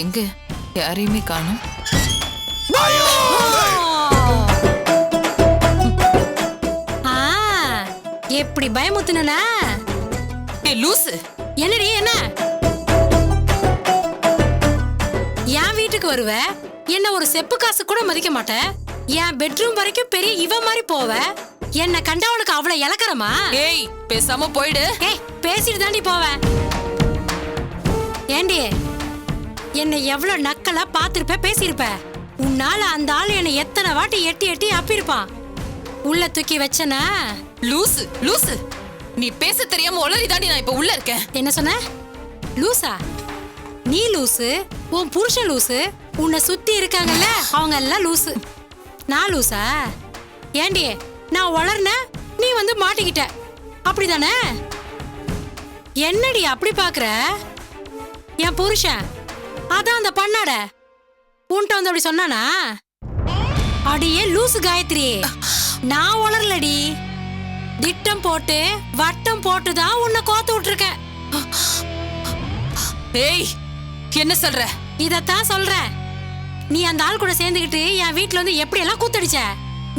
எங்க யாரையுமே காணோம். எப்படி பயமுத்துனா? லூசு, என்னடி என்ன? என் வீட்டுக்கு வருவ, என்ன ஒரு செப்பு காசு கூட மதிக்க மாட்ட. என் பெட்ரூம் வரைக்கும் பெரிய இவ மாதிரி போவ. என்ன கண்டா உனக்கு அவ்வளவு இலக்கறமா? ஏய் பேசாம போயிடு. ஏய் பேசிட்டு தாண்டி போவேன். ஏண்டி என்ன எவ்வளவு நக்கலா பாத்திருப்ப, பேசியிருப்ப. உன்னால அந்த ஆளு என்ன எத்தனை வாட்டி எட்டி எட்டி அப்பிருப்பான். உள்ள தூக்கி வச்சனா? லூசு லூசு, நீ பேச தெரியாம உளறி தாண்டி நான் இப்ப உள்ள இருக்கேன். என்ன சொன்ன? லூசா? நீ லூசு, உன் புருஷன் லூசு, உன்னை சுத்தி இருக்காங்கல்ல அவங்க எல்லாம் லூசு. நான் லூசா? ஏண்டி நான் வளர்ன, நீ வந்து மாட்டிக்கிட்ட, அப்படிதானே? என்னடி அப்படி பாக்குற? என் புருஷன் அதான் அந்த பண்ணாட உன்ட்ட வந்து அப்படி சொன்னானா? அடியே லூசு காயத்ரி, நான் வளரலடி. திட்டம் போட்டு வட்டம் போட்டுதான் உன்னை கோத்து விட்டுருக்கேன். ஏய் என்ன சொல்ற? இதத்தான் சொல்றேன். நீ அந்த ஆள் கூட சேர்ந்துக்கிட்டு என் வீட்டுல வந்து எப்படி எல்லாம் கூத்தடிச்ச.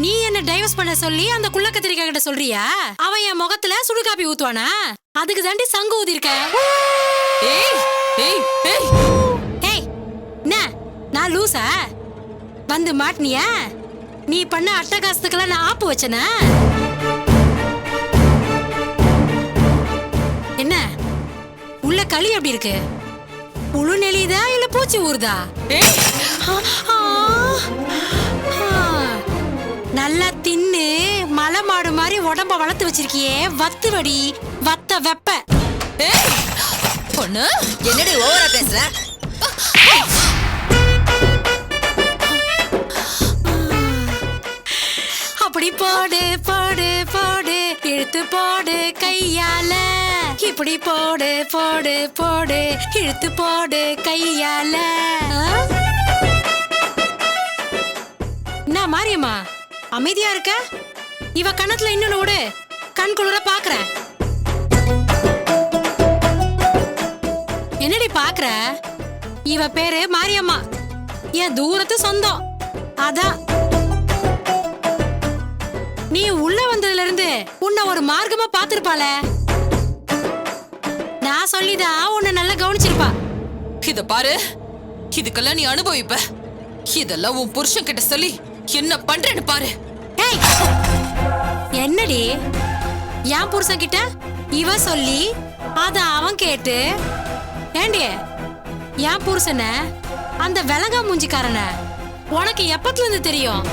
நீ என்ன டைவர்ஸ் பண்ண சொல்லி அந்த குள்ள கத்திரிக்கா கிட்ட சொல்றியா? அவன் என் முகத்துல சுடு காப்பி ஊத்துவானா? அதுக்கு தாண்டி சங்கு ஊதிருக்க. ஏய் ஏய் ஏய் ஏய் என்ன நான் லூசா? வந்து மாட்டினியா? நீ பண்ண அட்டகாசத்துக்கெல்லாம் நான் ஆப்பு வச்சனா? என்ன உள்ள களி எப்படி இருக்கு? புழு நெளிதா இல்ல பூச்சி ஊறுதா? நல்லா தின்னு மலை மாடு மாதிரி உடம்ப வளர்த்து வச்சிருக்கியே, வத்து வடி வத்த வெப்ப. பொண்ணு என்னடி ஓவரா பேசுற? அப்படி போடு போடு போடு, இழுத்து போடு கையால. இப்படி போடு போடு போடு, இழுத்து போடு கையால. என்ன மாரியம்மா அமைதியா இருக்க? இவ கணத்துல இன்னொன்னு விடு, கண் குளிர பாக்குறேன். என்னடி பாக்குற? இவ பேரு மாரியம்மா, என் தூரத்து சொந்தம். அதான் நீ உள்ள வந்ததுல இருந்து உன்னை ஒரு மார்க்கமா பாத்திருப்பாள. நான் சொல்லிதான் உன்னை நல்லா கவனிச்சிருப்பா. இத பாரு, இதுக்கெல்லாம் நீ அனுபவிப்ப. இதெல்லாம் உன் புருஷன் கிட்ட சொல்லி என்ன பண்றேன்னு பாரு. ஏய் என்னடி என் புருஷன் கிட்ட இவ சொல்லி அத அவன் கேட்டு? ஏண்டி என் புருஷன அந்த விலங்கா மூஞ்சிக்காரன உனக்கு எப்பத்துல இருந்து தெரியும்?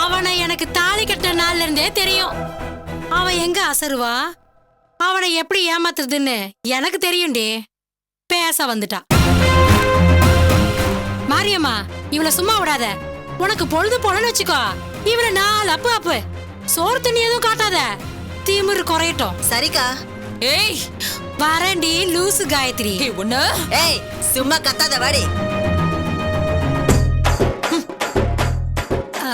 அவனை எனக்கு தாலி கட்ட நாள்ல இருந்தே தெரியும். அவன் எங்க அசருவா, அவனை எப்படி ஏமாத்துறதுன்னு எனக்கு தெரியும்டி. பேச வந்துட்டா. மாரியம்மா இவளை சும்மா விடாத. உனக்கு பொழுது போலன்னு வச்சுக்கோ, இவளை 4 அப்பு அப்பு. சோறு தண்ணி எதுவும் காட்டாத, திமிரு குறையட்டும். சரிக்கா. ஏய் வரேன்டி லூசு காயத்ரி. ஒண்ணு ஏய் சும்மா கத்தாத வாடி. ஆ